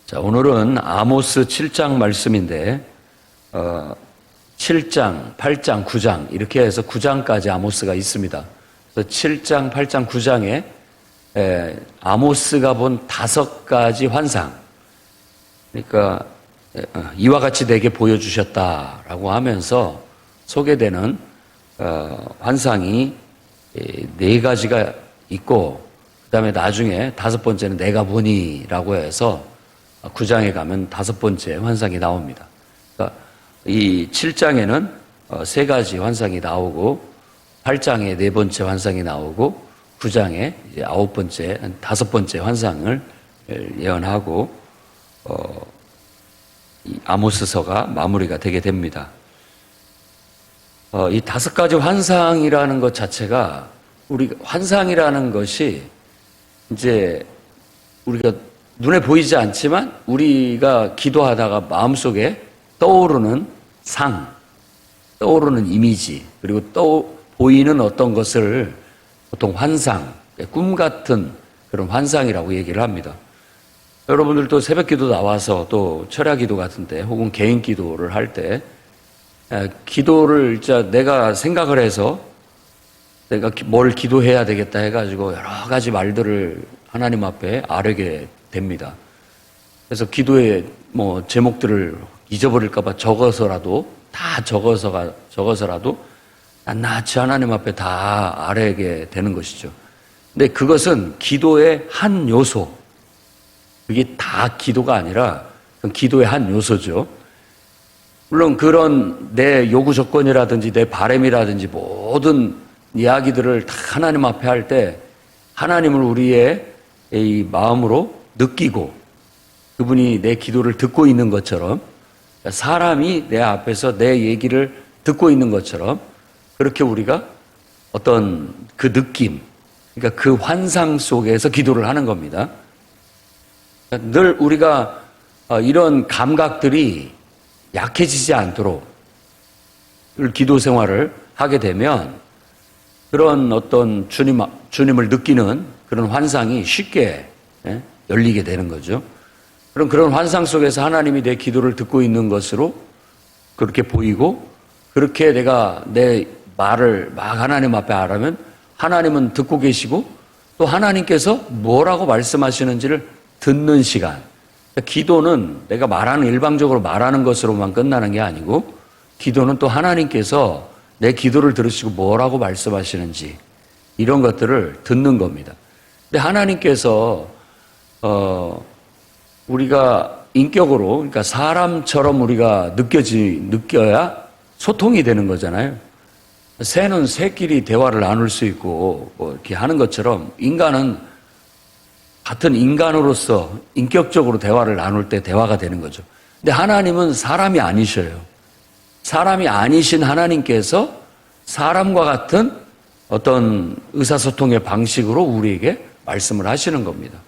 자, 오늘은 아모스 7장 말씀인데 7장, 8장, 9장 이렇게 해서 9장까지 아모스가 있습니다. 그래서 7장, 8장, 9장에 아모스가 본 5가지 환상, 그러니까 이와 같이 내게 보여주셨다라고 하면서 소개되는 환상이 4가지가 있고, 그 다음에 나중에 5번째는 내가 보니라고 해서 9장에 가면 5번째 환상이 나옵니다. 그러니까 이 7장에는 3가지 환상이 나오고, 8장에 4번째 환상이 나오고, 9장에 이제 5번째 환상을 예언하고 이 아모스서가 마무리가 되게 됩니다. 이 5가지 환상이라는 것 자체가, 환상이라는 것이 이제 우리가 눈에 보이지 않지만 우리가 기도하다가 마음속에 떠오르는 떠오르는 이미지, 그리고 보이는 어떤 것을 보통 환상, 꿈 같은 그런 환상이라고 얘기를 합니다. 여러분들도 새벽 기도 나와서 또 철야 기도 같은데 혹은 개인 기도를 할 때 기도를 내가 생각을 해서 내가 뭘 기도해야 되겠다 해가지고 여러 가지 말들을 하나님 앞에 아뢰게 됩니다. 그래서 기도의 제목들을 잊어버릴까봐 다 적어서라도 낱낱이 하나님 앞에 다 아뢰게 되는 것이죠. 근데 그것은 기도의 한 요소, 그게 다 기도가 아니라 기도의 한 요소죠. 물론 그런 내 요구 조건이라든지 내 바람이라든지 모든 이야기들을 다 하나님 앞에 할 때 하나님을 우리의 이 마음으로 느끼고 그분이 내 기도를 듣고 있는 것처럼, 사람이 내 앞에서 내 얘기를 듣고 있는 것처럼 그렇게 우리가 어떤 그 느낌, 그러니까 그 환상 속에서 기도를 하는 겁니다. 늘 우리가 이런 감각들이 약해지지 않도록 기도 생활을 하게 되면 그런 어떤 주님을 느끼는 그런 환상이 쉽게 열리게 되는 거죠. 그런 환상 속에서 하나님이 내 기도를 듣고 있는 것으로 그렇게 보이고, 그렇게 내가 내 말을 막 하나님 앞에 하라면 하나님은 듣고 계시고 또 하나님께서 뭐라고 말씀하시는지를 듣는 시간. 기도는 내가 일방적으로 말하는 것으로만 끝나는 게 아니고, 기도는 또 하나님께서 내 기도를 들으시고 뭐라고 말씀하시는지 이런 것들을 듣는 겁니다. 근데 하나님께서 우리가 인격으로, 그러니까 사람처럼 우리가 느껴야 소통이 되는 거잖아요. 새는 새끼리 대화를 나눌 수 있고 이렇게 하는 것처럼 인간은 같은 인간으로서 인격적으로 대화를 나눌 때 대화가 되는 거죠. 근데 하나님은 사람이 아니셔요. 사람이 아니신 하나님께서 사람과 같은 어떤 의사소통의 방식으로 우리에게 말씀을 하시는 겁니다.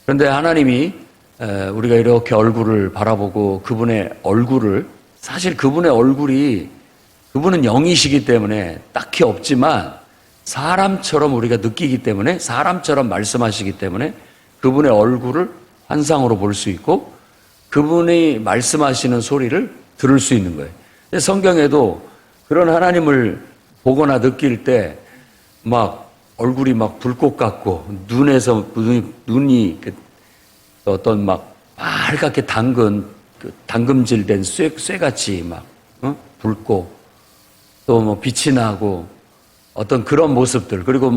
그런데 하나님이 우리가 이렇게 얼굴을 바라보고 사실 그분은 영이시기 때문에 딱히 없지만 사람처럼 우리가 느끼기 때문에, 사람처럼 말씀하시기 때문에 그분의 얼굴을 환상으로 볼 수 있고 그분이 말씀하시는 소리를 들을 수 있는 거예요. 성경에도 그런 하나님을 보거나 느낄 때 얼굴이 불꽃 같고 눈이 어떤 빨갛게 당금질된 쇠같이 붉고 또 빛이 나고 어떤 그런 모습들, 그리고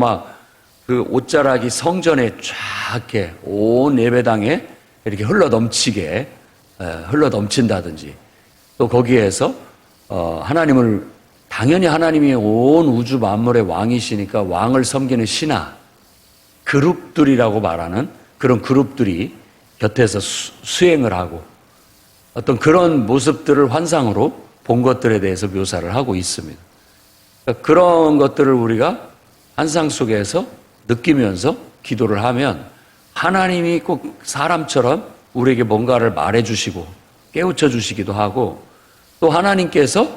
그 옷자락이 성전에 쫙 이렇게 온 예배당에 이렇게 흘러넘친다든지, 또 거기에서 당연히 하나님이 온 우주 만물의 왕이시니까 왕을 섬기는 신하 그룹들이라고 말하는 그런 그룹들이 곁에서 수행을 하고 어떤 그런 모습들을 환상으로 본 것들에 대해서 묘사를 하고 있습니다. 그런 것들을 우리가 환상 속에서 느끼면서 기도를 하면 하나님이 꼭 사람처럼 우리에게 뭔가를 말해주시고 깨우쳐 주시기도 하고, 또 하나님께서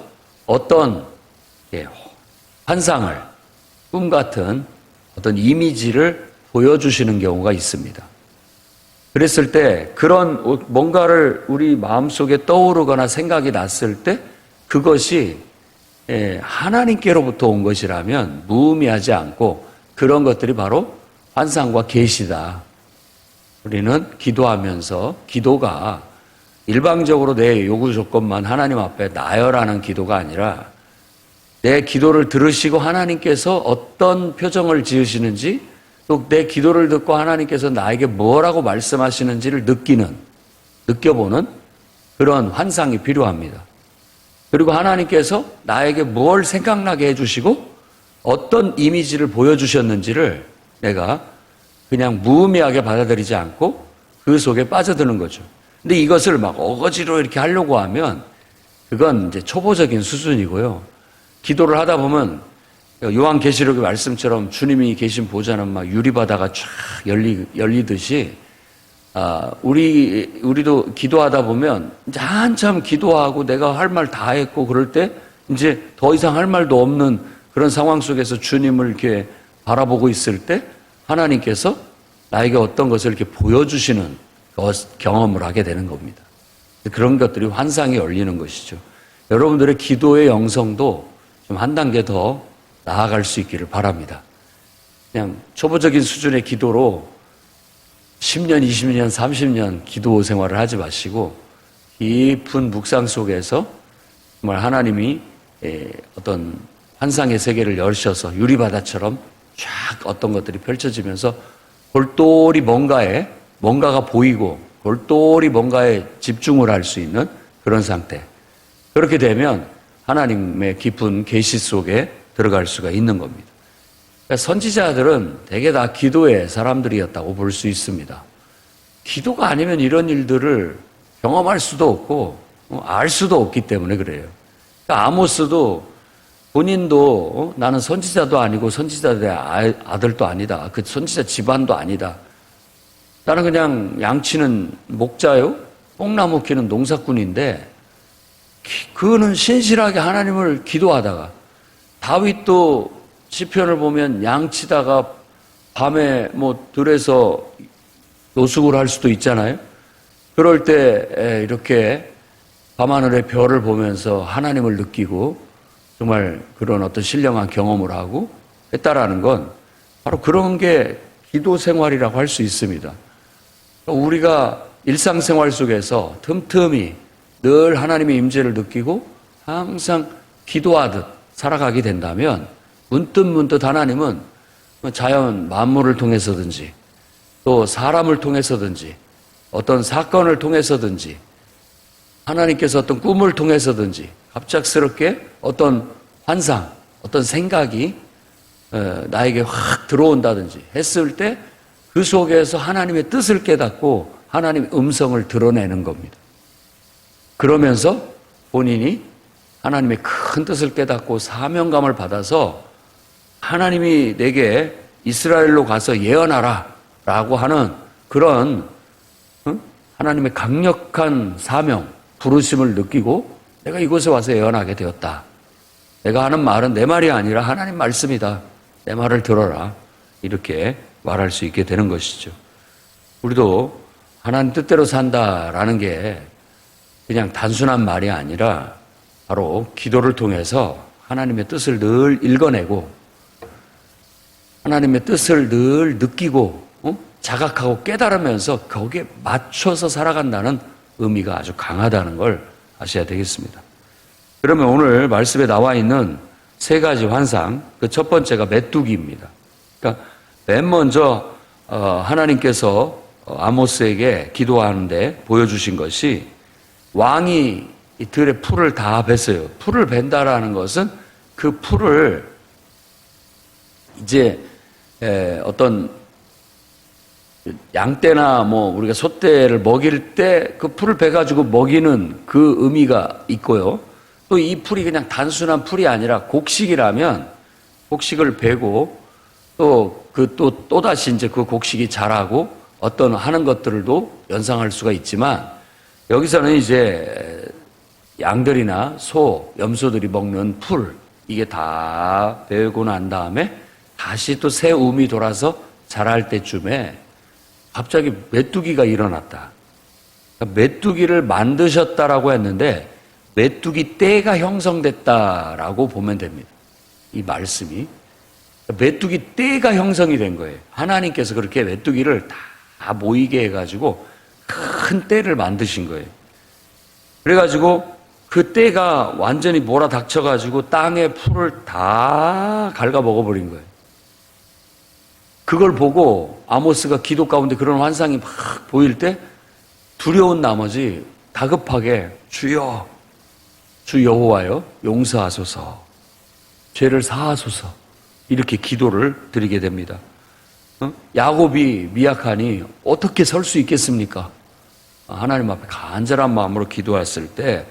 어떤 환상을, 꿈 같은 어떤 이미지를 보여주시는 경우가 있습니다. 그랬을 때 그런 뭔가를 우리 마음속에 떠오르거나 생각이 났을 때 그것이 하나님께로부터 온 것이라면 무의미하지 않고 그런 것들이 바로 환상과 계시다. 우리는 기도하면서 기도가 일방적으로 내 요구 조건만 하나님 앞에 나열하는 기도가 아니라 내 기도를 들으시고 하나님께서 어떤 표정을 지으시는지 또 내 기도를 듣고 하나님께서 나에게 뭐라고 말씀하시는지를 느껴보는 그런 환상이 필요합니다. 그리고 하나님께서 나에게 뭘 생각나게 해주시고 어떤 이미지를 보여주셨는지를 내가 그냥 무의미하게 받아들이지 않고 그 속에 빠져드는 거죠. 근데 이것을 막 어거지로 이렇게 하려고 하면 그건 이제 초보적인 수준이고요. 기도를 하다 보면 요한계시록의 말씀처럼 주님이 계신 보좌는 막 유리바다가 쫙 열리듯이 우리도 기도하다 보면 이제 한참 기도하고 내가 할 말 다 했고 그럴 때 이제 더 이상 할 말도 없는 그런 상황 속에서 주님을 이렇게 바라보고 있을 때 하나님께서 나에게 어떤 것을 이렇게 보여주시는 경험을 하게 되는 겁니다. 그런 것들이 환상이 열리는 것이죠. 여러분들의 기도의 영성도 좀 한 단계 더 나아갈 수 있기를 바랍니다. 그냥 초보적인 수준의 기도로 10년, 20년, 30년 기도 생활을 하지 마시고 깊은 묵상 속에서 정말 하나님이 어떤 환상의 세계를 열셔서 유리바다처럼 쫙 어떤 것들이 펼쳐지면서 골똘히 뭔가가 보이고 골똘히 뭔가에 집중을 할 수 있는 그런 상태. 그렇게 되면 하나님의 깊은 계시 속에 들어갈 수가 있는 겁니다. 그러니까 선지자들은 대개 다 기도의 사람들이었다고 볼 수 있습니다. 기도가 아니면 이런 일들을 경험할 수도 없고 알 수도 없기 때문에 그래요. 그러니까 아모스도 본인도 나는 선지자도 아니고 선지자의 아들도 아니다. 그 선지자 집안도 아니다. 나는 그냥 양치는 목자요, 뽕나무 키는 농사꾼인데 그는 신실하게 하나님을 기도하다가 다윗도 시편을 보면 양치다가 밤에 들에서 노숙을 할 수도 있잖아요. 그럴 때 이렇게 밤하늘의 별을 보면서 하나님을 느끼고 정말 그런 어떤 신령한 경험을 하고 했다라는 건 바로 그런 게 기도 생활이라고 할 수 있습니다. 우리가 일상생활 속에서 틈틈이 늘 하나님의 임재를 느끼고 항상 기도하듯 살아가게 된다면 문득 하나님은 자연 만물을 통해서든지 또 사람을 통해서든지 어떤 사건을 통해서든지 하나님께서 어떤 꿈을 통해서든지 갑작스럽게 어떤 환상, 어떤 생각이 나에게 확 들어온다든지 했을 때 그 속에서 하나님의 뜻을 깨닫고 하나님의 음성을 드러내는 겁니다. 그러면서 본인이 하나님의 큰 뜻을 깨닫고 사명감을 받아서 하나님이 내게 이스라엘로 가서 예언하라 라고 하는 그런 하나님의 강력한 사명, 부르심을 느끼고 내가 이곳에 와서 예언하게 되었다. 내가 하는 말은 내 말이 아니라 하나님 말씀이다. 내 말을 들어라. 이렇게 말할 수 있게 되는 것이죠. 우리도 하나님 뜻대로 산다라는 게 그냥 단순한 말이 아니라 바로 기도를 통해서 하나님의 뜻을 늘 읽어내고 하나님의 뜻을 늘 느끼고 자각하고 깨달으면서 거기에 맞춰서 살아간다는 의미가 아주 강하다는 걸 아셔야 되겠습니다. 그러면 오늘 말씀에 나와 있는 세 가지 환상, 그 첫 번째가 메뚜기입니다. 그러니까 맨 먼저 하나님께서 아모스에게 기도하는데 보여주신 것이 왕이 이 들의 풀을 다 뱄어요. 풀을 벤다라는 것은 그 풀을 이제 어떤 양떼나 우리가 소떼를 먹일 때 그 풀을 베가지고 먹이는 그 의미가 있고요. 또 이 풀이 그냥 단순한 풀이 아니라 곡식이라면 곡식을 베고 또다시 이제 그 곡식이 자라고 어떤 하는 것들도 연상할 수가 있지만 여기서는 이제 양들이나 소, 염소들이 먹는 풀 이게 다 베고 난 다음에 다시 또 새 움이 돌아서 자랄 때쯤에 갑자기 메뚜기가 일어났다. 그러니까 메뚜기를 만드셨다라고 했는데 메뚜기 떼가 형성됐다라고 보면 됩니다. 이 말씀이. 메뚜기 떼가 형성이 된 거예요. 하나님께서 그렇게 메뚜기를 다 모이게 해가지고 큰 떼를 만드신 거예요. 그래가지고 그 떼가 완전히 몰아닥쳐가지고 땅의 풀을 다 갉아 먹어버린 거예요. 그걸 보고 아모스가 기도 가운데 그런 환상이 막 보일 때 두려운 나머지 다급하게 주여, 주 여호와여 용서하소서, 죄를 사하소서 이렇게 기도를 드리게 됩니다. 야곱이 미약하니 어떻게 설 수 있겠습니까? 하나님 앞에 간절한 마음으로 기도했을 때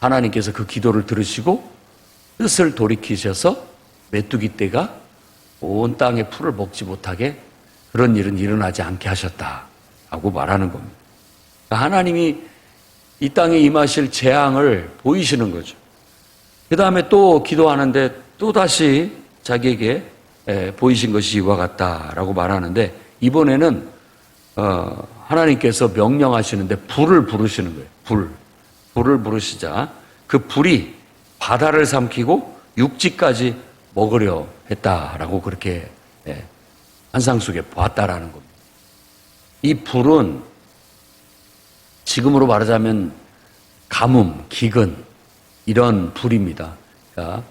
하나님께서 그 기도를 들으시고 뜻을 돌이키셔서 메뚜기 떼가 온 땅의 풀을 먹지 못하게 그런 일은 일어나지 않게 하셨다라고 말하는 겁니다. 하나님이 이 땅에 임하실 재앙을 보이시는 거죠. 그 다음에 또 기도하는데 또다시 자기에게 보이신 것이 이와 같다라고 말하는데 이번에는 하나님께서 명령하시는데 불을 부르시는 거예요. 불을 부르시자 그 불이 바다를 삼키고 육지까지 먹으려 했다라고 그렇게 환상 속에 보았다라는 겁니다. 이 불은 지금으로 말하자면 가뭄, 기근 이런 불입니다. 그러니까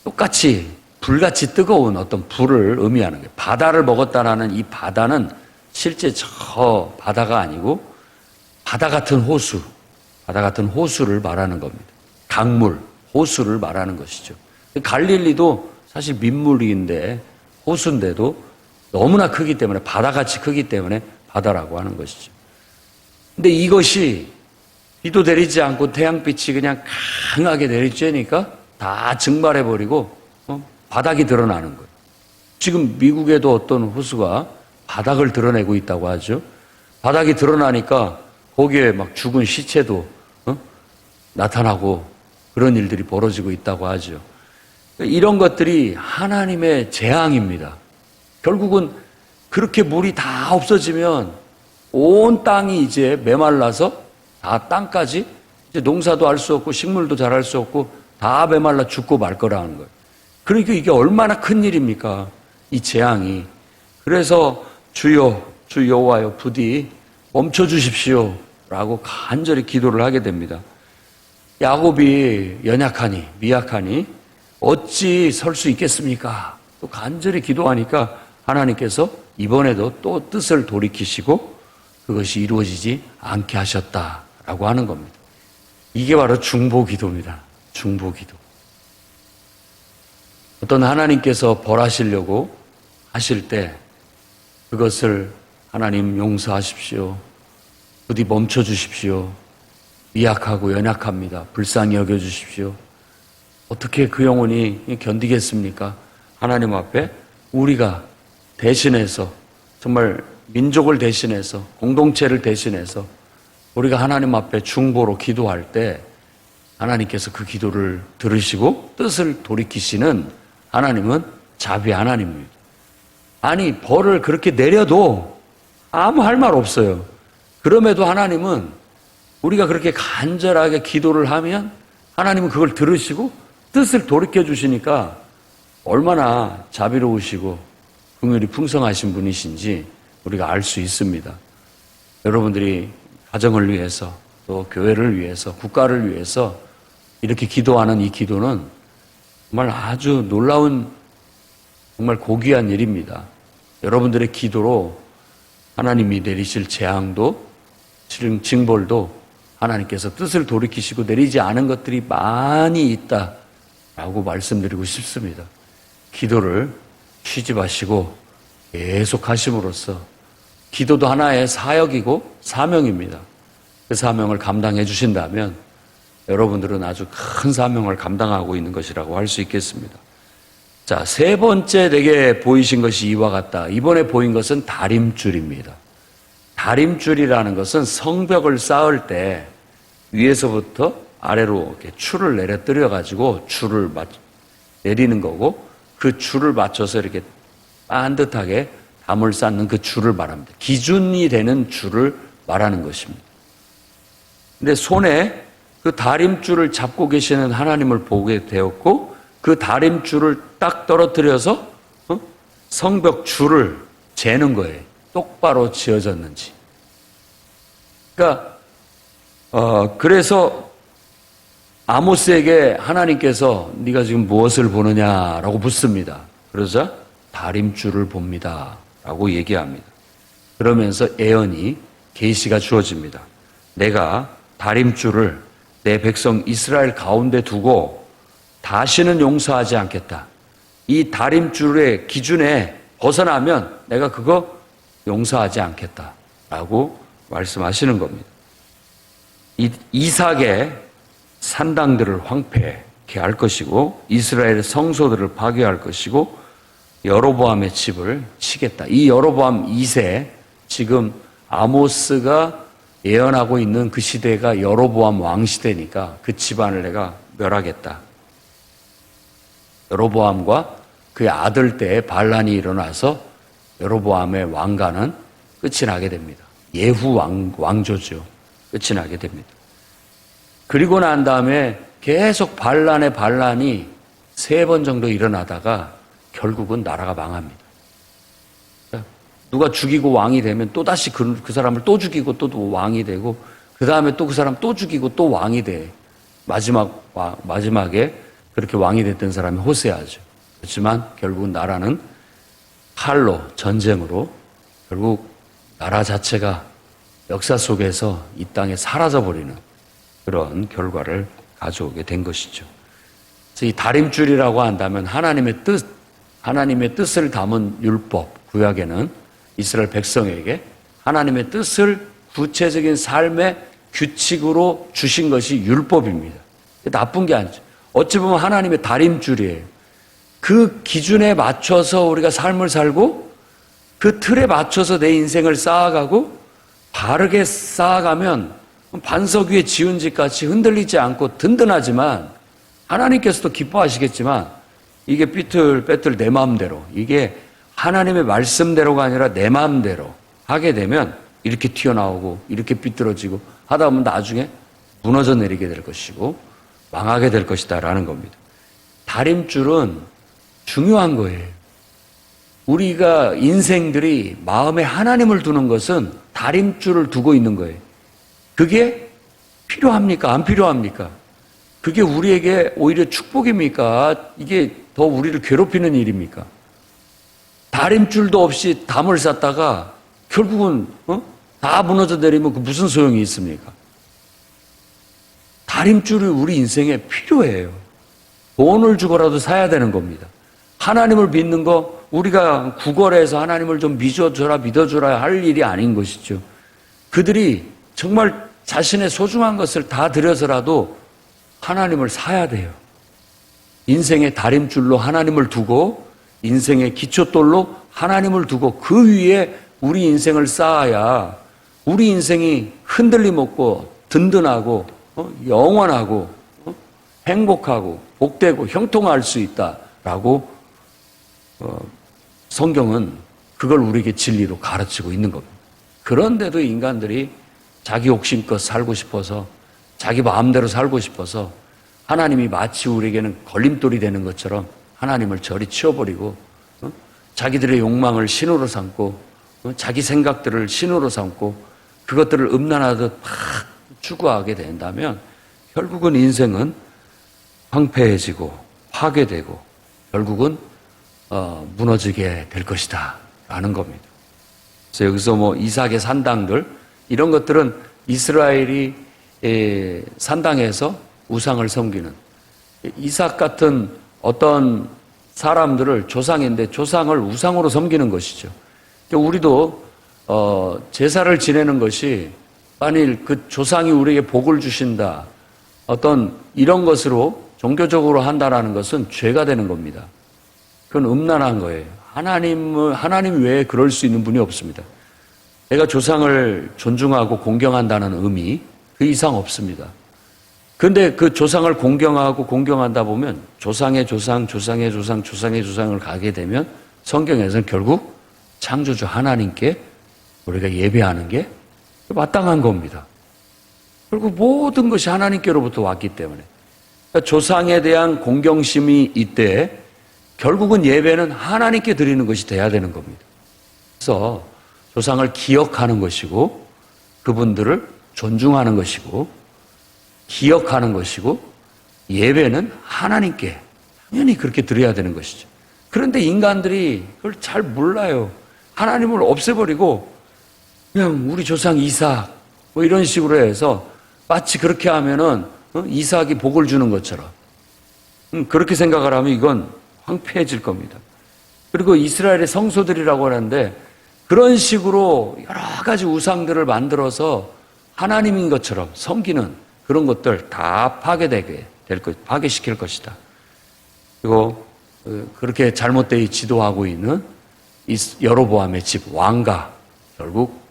똑같이 불같이 뜨거운 어떤 불을 의미하는 거예요. 바다를 먹었다라는 이 바다는 실제 저 바다가 아니고 바다 같은 호수를 말하는 겁니다. 강물, 호수를 말하는 것이죠. 갈릴리도 사실 민물인데 호수인데도 너무나 크기 때문에 바다같이 크기 때문에 바다라고 하는 것이죠. 근데 이것이 비도 내리지 않고 태양빛이 그냥 강하게 내리쬐니까 다 증발해버리고 바닥이 드러나는 거예요. 지금 미국에도 어떤 호수가 바닥을 드러내고 있다고 하죠. 바닥이 드러나니까 거기에 막 죽은 시체도 나타나고 그런 일들이 벌어지고 있다고 하죠. 이런 것들이 하나님의 재앙입니다. 결국은 그렇게 물이 다 없어지면 온 땅이 이제 메말라서 다 땅까지 이제 농사도 할 수 없고 식물도 자랄 수 없고 다 메말라 죽고 말 거라는 거예요. 그러니까 이게 얼마나 큰 일입니까? 이 재앙이. 그래서 주여, 주 여호와여 부디 멈춰 주십시오 라고 간절히 기도를 하게 됩니다. 야곱이 연약하니 미약하니 어찌 설 수 있겠습니까? 또 간절히 기도하니까 하나님께서 이번에도 또 뜻을 돌이키시고 그것이 이루어지지 않게 하셨다라고 하는 겁니다. 이게 바로 중보기도입니다. 중보기도. 어떤 하나님께서 벌하시려고 하실 때 그것을 하나님 용서하십시오. 부디 멈춰 주십시오. 미약하고 연약합니다. 불쌍히 여겨 주십시오. 어떻게 그 영혼이 견디겠습니까? 하나님 앞에 우리가 대신해서 정말 민족을 대신해서 공동체를 대신해서 우리가 하나님 앞에 중보로 기도할 때 하나님께서 그 기도를 들으시고 뜻을 돌이키시는 하나님은 자비 하나님입니다. 아니 벌을 그렇게 내려도 아무 할 말 없어요. 그럼에도 하나님은 우리가 그렇게 간절하게 기도를 하면 하나님은 그걸 들으시고 뜻을 돌이켜 주시니까 얼마나 자비로우시고 긍휼이 풍성하신 분이신지 우리가 알 수 있습니다. 여러분들이 가정을 위해서 또 교회를 위해서 국가를 위해서 이렇게 기도하는 이 기도는 정말 아주 놀라운 정말 고귀한 일입니다. 여러분들의 기도로 하나님이 내리실 재앙도 징벌도 하나님께서 뜻을 돌이키시고 내리지 않은 것들이 많이 있다라고 말씀드리고 싶습니다. 기도를 쉬지 마시고 계속 하심으로써 기도도 하나의 사역이고 사명입니다. 그 사명을 감당해 주신다면 여러분들은 아주 큰 사명을 감당하고 있는 것이라고 할 수 있겠습니다. 자, 세 번째 내게 보이신 것이 이와 같다. 이번에 보인 것은 다림줄입니다. 다림줄이라는 것은 성벽을 쌓을 때 위에서부터 아래로 이렇게 줄을 내려뜨려 가지고 줄을 내리는 거고 그 줄을 맞춰서 이렇게 반듯하게 담을 쌓는 그 줄을 말합니다. 기준이 되는 줄을 말하는 것입니다. 근데 손에 그 다림줄을 잡고 계시는 하나님을 보게 되었고 그 다림줄을 딱 떨어뜨려서 성벽 줄을 재는 거예요. 똑바로 지어졌는지. 그러니까 그래서 아모스에게 하나님께서 네가 지금 무엇을 보느냐라고 묻습니다. 그러자 다림줄을 봅니다 라고 얘기합니다. 그러면서 예언이 계시가 주어집니다. 내가 다림줄을 내 백성 이스라엘 가운데 두고 다시는 용서하지 않겠다. 이 다림줄의 기준에 벗어나면 내가 그거 용서하지 않겠다라고 말씀하시는 겁니다. 이삭의 산당들을 황폐케 할 것이고 이스라엘의 성소들을 파괴할 것이고 여로보암의 집을 치겠다. 이 여로보암 2세 지금 아모스가 예언하고 있는 그 시대가 여로보암 왕 시대니까 그 집안을 내가 멸하겠다. 여로보암과 그의 아들 때에 반란이 일어나서 여로보암의 왕가는 끝이 나게 됩니다. 예후 왕조죠. 끝이 나게 됩니다. 그리고 난 다음에 계속 반란이 3번 정도 일어나다가 결국은 나라가 망합니다. 누가 죽이고 왕이 되면 또다시 그 사람을 또 죽이고 또 왕이 되고 그 다음에 또 그 사람 또 죽이고 또 왕이 돼. 마지막에 그렇게 왕이 됐던 사람이 호세아죠. 그렇지만 결국은 나라는 칼로 전쟁으로 결국 나라 자체가 역사 속에서 이 땅에 사라져버리는 그런 결과를 가져오게 된 것이죠. 그래서 이 다림줄이라고 한다면 하나님의 뜻을 담은 율법, 구약에는 이스라엘 백성에게 하나님의 뜻을 구체적인 삶의 규칙으로 주신 것이 율법입니다. 나쁜 게 아니죠. 어찌 보면 하나님의 다림줄이에요. 그 기준에 맞춰서 우리가 삶을 살고 그 틀에 맞춰서 내 인생을 쌓아가고 바르게 쌓아가면 반석 위에 지은 집같이 흔들리지 않고 든든하지만 하나님께서도 기뻐하시겠지만 이게 삐뚤빼뚤 내 마음대로 이게 하나님의 말씀대로가 아니라 내 마음대로 하게 되면 이렇게 튀어나오고 이렇게 삐뚤어지고 하다 보면 나중에 무너져 내리게 될 것이고 망하게 될 것이다 라는 겁니다. 다림줄은 중요한 거예요. 우리가 인생들이 마음에 하나님을 두는 것은 다림줄을 두고 있는 거예요. 그게 필요합니까? 안 필요합니까? 그게 우리에게 오히려 축복입니까? 이게 더 우리를 괴롭히는 일입니까? 다림줄도 없이 담을 쌓다가 결국은 다 무너져 내리면 그 무슨 소용이 있습니까? 다림줄이 우리 인생에 필요해요. 돈을 주고라도 사야 되는 겁니다. 하나님을 믿는 거 우리가 구걸해서 하나님을 좀 믿어줘라 할 일이 아닌 것이죠. 그들이 정말 자신의 소중한 것을 다 들여서라도 하나님을 사야 돼요. 인생의 다림줄로 하나님을 두고 인생의 기초돌로 하나님을 두고 그 위에 우리 인생을 쌓아야 우리 인생이 흔들림 없고 든든하고 영원하고 행복하고 복되고 형통할 수 있다라고 성경은 그걸 우리에게 진리로 가르치고 있는 겁니다. 그런데도 인간들이 자기 욕심껏 살고 싶어서 자기 마음대로 살고 싶어서 하나님이 마치 우리에게는 걸림돌이 되는 것처럼 하나님을 저리 치워버리고 자기들의 욕망을 신호로 삼고 자기 생각들을 신호로 삼고 그것들을 음란하듯 막 추구하게 된다면 결국은 인생은 황폐해지고 파괴되고 결국은 무너지게 될 것이다 라는 겁니다. 그래서 여기서 이삭의 산당들 이런 것들은 이스라엘이 산당에서 우상을 섬기는 이삭 같은 어떤 사람들을 조상인데 조상을 우상으로 섬기는 것이죠. 그러니까 우리도 제사를 지내는 것이 만일 그 조상이 우리에게 복을 주신다 어떤 이런 것으로 종교적으로 한다라는 것은 죄가 되는 겁니다. 그건 음란한 거예요. 하나님 외에 그럴 수 있는 분이 없습니다. 내가 조상을 존중하고 공경한다는 의미 그 이상 없습니다. 그런데 그 조상을 공경하고 공경한다 보면 조상의 조상, 조상의 조상, 조상의 조상을 가게 되면 성경에서는 결국 창조주 하나님께 우리가 예배하는 게 마땅한 겁니다. 그리고 모든 것이 하나님께로부터 왔기 때문에 그러니까 조상에 대한 공경심이 이때 결국은 예배는 하나님께 드리는 것이 돼야 되는 겁니다. 그래서 조상을 기억하는 것이고 그분들을 존중하는 것이고 기억하는 것이고 예배는 하나님께 당연히 그렇게 드려야 되는 것이죠. 그런데 인간들이 그걸 잘 몰라요. 하나님을 없애버리고 그냥 우리 조상 이삭 뭐 이런 식으로 해서 마치 그렇게 하면은 이삭이 복을 주는 것처럼 그렇게 생각을 하면 이건 황폐해질 겁니다. 그리고 이스라엘의 성소들이라고 하는데 그런 식으로 여러 가지 우상들을 만들어서 하나님인 것처럼 섬기는 그런 것들 다 파괴되게 될 것, 파괴시킬 것이다. 그리고 그렇게 잘못되게 지도하고 있는 여로보암의 집 왕가 결국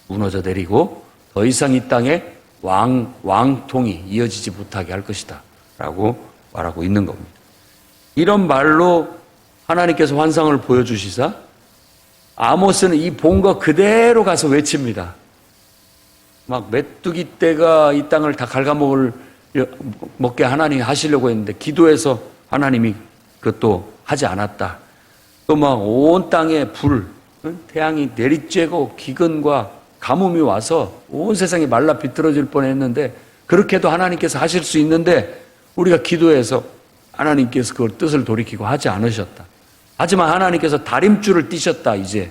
무너져 내리고 더 이상 이 땅에 왕통이 이어지지 못하게 할 것이다 라고 말하고 있는 겁니다. 이런 말로 하나님께서 환상을 보여주시사 아모스는 이 본 거 그대로 가서 외칩니다. 막 메뚜기 떼가 이 땅을 다 갉아먹게 하나님이 하시려고 했는데 기도해서 하나님이 그것도 하지 않았다. 또 막 온 땅에 불, 태양이 내리쬐고 기근과 가뭄이 와서 온 세상이 말라 비틀어질 뻔했는데 그렇게도 하나님께서 하실 수 있는데 우리가 기도해서 하나님께서 그걸 뜻을 돌이키고 하지 않으셨다. 하지만 하나님께서 다림줄을 띄셨다 이제.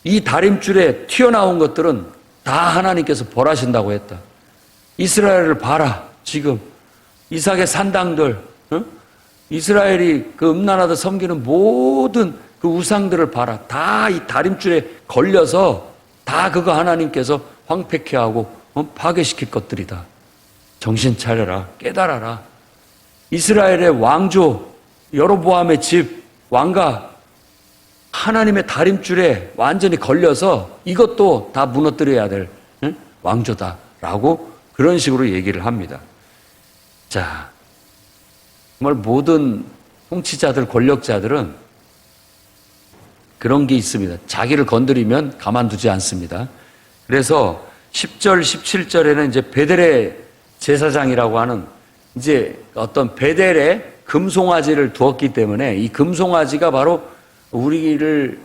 이 다림줄에 튀어나온 것들은 다 하나님께서 벌하신다고 했다. 이스라엘을 봐라 지금 이삭의 산당들 이스라엘이 그 음란하다 섬기는 모든 그 우상들을 봐라. 다 이 다림줄에 걸려서 다 그거 하나님께서 황폐케 하고 파괴시킬 것들이다. 정신 차려라. 깨달아라. 이스라엘의 왕조 여로보암의 집 왕가 하나님의 다림줄에 완전히 걸려서 이것도 다 무너뜨려야 될 왕조다라고 그런 식으로 얘기를 합니다. 자, 정말 모든 통치자들, 권력자들은 그런 게 있습니다. 자기를 건드리면 가만두지 않습니다. 그래서 10절, 17절에는 이제 베델의 제사장이라고 하는 이제 어떤 베델에 금송아지를 두었기 때문에 이 금송아지가 바로 우리를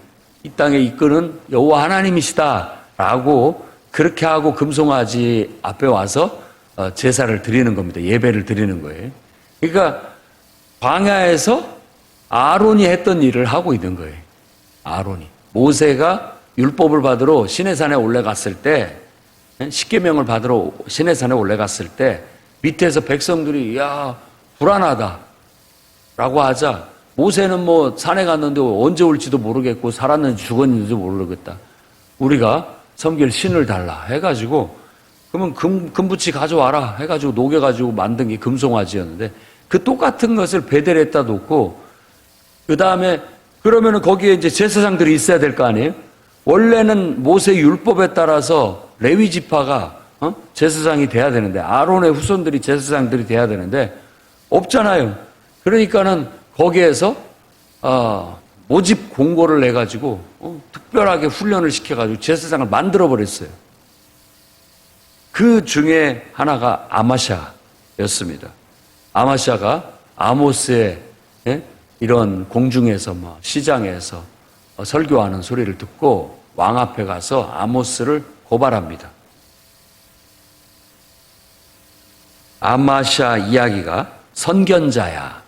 이 땅에 이끄는 여호와 하나님이시다라고 그렇게 하고 금송아지 앞에 와서 제사를 드리는 겁니다. 예배를 드리는 거예요. 그러니까 광야에서 아론이 했던 일을 하고 있는 거예요. 아론이. 모세가 율법을 받으러 시내산에 올라갔을 때, 십계명을 받으러 시내산에 올라갔을 때 밑에서 백성들이 야 불안하다 라고 하자 모세는 뭐 산에 갔는데 언제 올지도 모르겠고 살았는지 죽었는지도 모르겠다. 우리가 섬길 신을 달라 해가지고 그러면 금붙이 가져와라 해가지고 녹여가지고 만든 게 금송아지였는데 그 똑같은 것을 베델에다 놓고 그 다음에 그러면은 거기에 이제 제사장들이 있어야 될 거 아니에요? 원래는 모세 율법에 따라서 레위 지파가 제사장이 돼야 되는데 아론의 후손들이 제사장들이 돼야 되는데 없잖아요. 그러니까는 거기에서 모집 공고를 내 가지고 특별하게 훈련을 시켜 가지고 제사장을 만들어 버렸어요. 그 중에 하나가 아마샤였습니다. 아마샤가 아모스의 이런 공중에서 시장에서 설교하는 소리를 듣고 왕 앞에 가서 아모스를 고발합니다. 아마샤 이야기가 선견자야.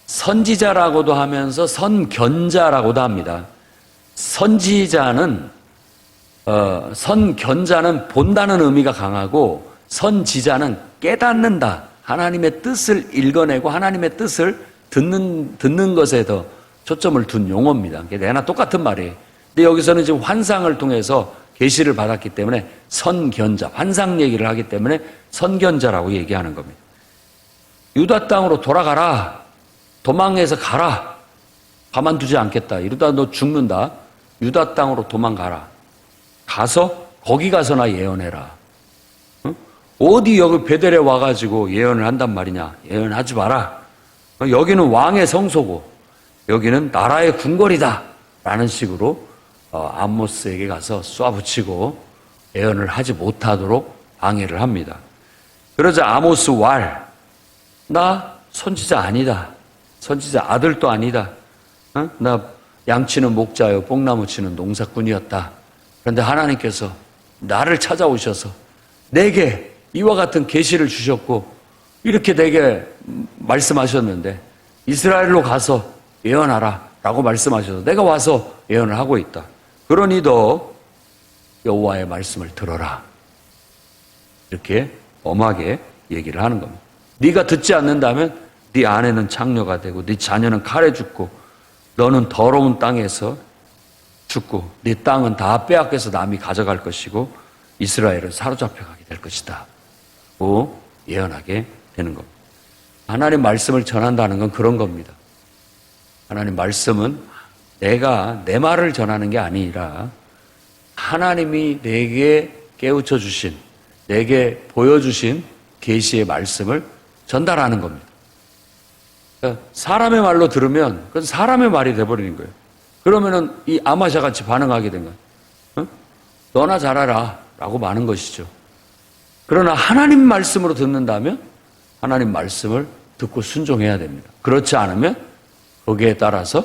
선지자라고도 하면서 선견자라고도 합니다. 선지자는 선견자는 본다는 의미가 강하고 선지자는 깨닫는다. 하나님의 뜻을 읽어내고 하나님의 뜻을 듣는 것에 더 초점을 둔 용어입니다. 내나 똑같은 말이에요. 근데 여기서는 지금 환상을 통해서 계시를 받았기 때문에 선견자, 환상 얘기를 하기 때문에 선견자라고 얘기하는 겁니다. 유다 땅으로 돌아가라. 도망해서 가라. 가만두지 않겠다. 이러다 너 죽는다. 유다 땅으로 도망가라. 가서 거기 가서나 예언해라. 응? 어디 여기 베델에 와가지고 예언을 한단 말이냐. 예언하지 마라. 여기는 왕의 성소고 여기는 나라의 궁궐이다 라는 식으로 아모스에게 가서 쏴붙이고 예언을 하지 못하도록 방해를 합니다. 그러자 아모스 나 선지자 아니다. 선지자 아들도 아니다. 나 양치는 목자요 뽕나무 치는 농사꾼이었다. 그런데 하나님께서 나를 찾아오셔서 내게 이와 같은 계시를 주셨고 이렇게 내게 말씀하셨는데 이스라엘로 가서 예언하라 라고 말씀하셔서 내가 와서 예언을 하고 있다. 그러니 너 여호와의 말씀을 들어라. 이렇게 엄하게 얘기를 하는 겁니다. 네가 듣지 않는다면 네 아내는 창녀가 되고 네 자녀는 칼에 죽고 너는 더러운 땅에서 죽고 네 땅은 다 빼앗겨서 남이 가져갈 것이고 이스라엘은 사로잡혀 가게 될 것이다. 고 예언하게 되는 겁니다. 하나님 말씀을 전한다는 건 그런 겁니다. 하나님 말씀은 내가 내 말을 전하는 게 아니라 하나님이 내게 깨우쳐 주신, 내게 보여주신 계시의 말씀을 전달하는 겁니다. 그러니까 사람의 말로 들으면 그건 사람의 말이 돼버리는 거예요. 그러면은 이 아마샤 같이 반응하게 된 거예요. 너나 잘하라 라고 많은 것이죠. 그러나 하나님 말씀으로 듣는다면 하나님 말씀을 듣고 순종해야 됩니다. 그렇지 않으면 거기에 따라서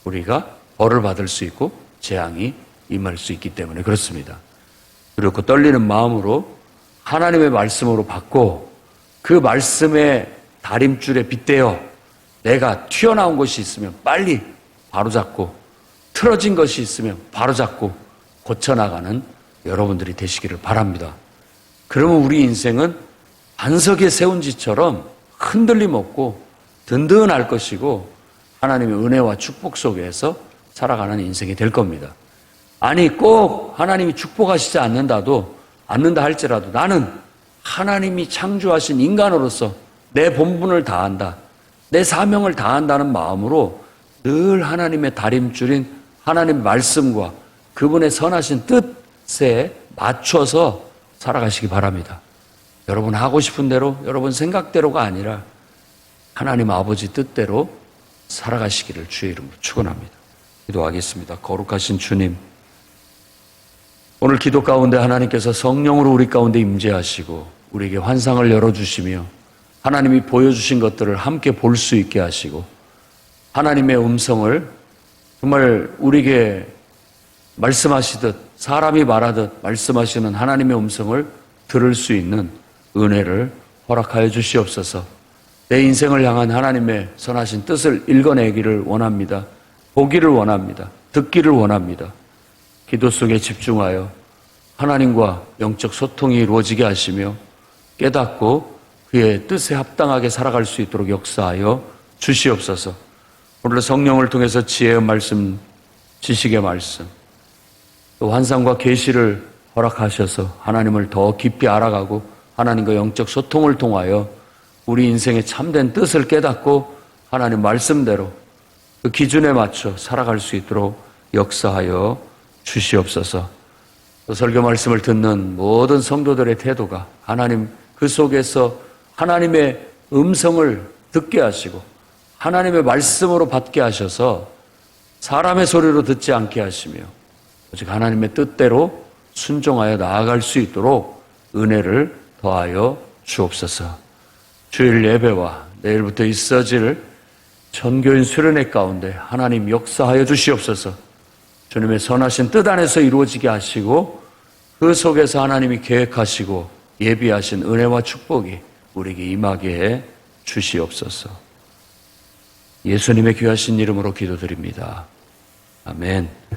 우리가 벌을 받을 수 있고 재앙이 임할 수 있기 때문에 그렇습니다. 그리고 떨리는 마음으로 하나님의 말씀으로 받고 그 말씀의 다림줄에 빗대어 내가 튀어나온 것이 있으면 빨리 바로잡고 틀어진 것이 있으면 바로잡고 고쳐나가는 여러분들이 되시기를 바랍니다. 그러면 우리 인생은 반석에 세운 지처럼 흔들림 없고 든든할 것이고 하나님의 은혜와 축복 속에서 살아가는 인생이 될 겁니다. 아니 꼭 하나님이 축복하시지 않는다 할지라도 나는 하나님이 창조하신 인간으로서 내 본분을 다한다. 내 사명을 다한다는 마음으로 늘 하나님의 다림줄인 하나님 말씀과 그분의 선하신 뜻에 맞춰서 살아가시기 바랍니다. 여러분 하고 싶은 대로 여러분 생각대로가 아니라 하나님 아버지 뜻대로 살아가시기를 주의 이름으로 축원합니다. 기도하겠습니다. 거룩하신 주님, 오늘 기도 가운데 하나님께서 성령으로 우리 가운데 임재하시고 우리에게 환상을 열어주시며 하나님이 보여주신 것들을 함께 볼 수 있게 하시고 하나님의 음성을 정말 우리에게 말씀하시듯 사람이 말하듯 말씀하시는 하나님의 음성을 들을 수 있는 은혜를 허락하여 주시옵소서. 내 인생을 향한 하나님의 선하신 뜻을 읽어내기를 원합니다. 보기를 원합니다. 듣기를 원합니다. 기도 속에 집중하여 하나님과 영적 소통이 이루어지게 하시며 깨닫고 그의 뜻에 합당하게 살아갈 수 있도록 역사하여 주시옵소서. 오늘 성령을 통해서 지혜의 말씀, 지식의 말씀, 또 환상과 계시를 허락하셔서 하나님을 더 깊이 알아가고 하나님과 영적 소통을 통하여 우리 인생의 참된 뜻을 깨닫고 하나님 말씀대로 그 기준에 맞춰 살아갈 수 있도록 역사하여 주시옵소서. 또 설교 말씀을 듣는 모든 성도들의 태도가 하나님 그 속에서 하나님의 음성을 듣게 하시고 하나님의 말씀으로 받게 하셔서 사람의 소리로 듣지 않게 하시며 오직 하나님의 뜻대로 순종하여 나아갈 수 있도록 은혜를 더하여 주옵소서. 주일 예배와 내일부터 있어질 전교인 수련회 가운데 하나님 역사하여 주시옵소서. 주님의 선하신 뜻 안에서 이루어지게 하시고 그 속에서 하나님이 계획하시고 예비하신 은혜와 축복이 우리에게 임하게 해 주시옵소서. 예수님의 귀하신 이름으로 기도드립니다. 아멘.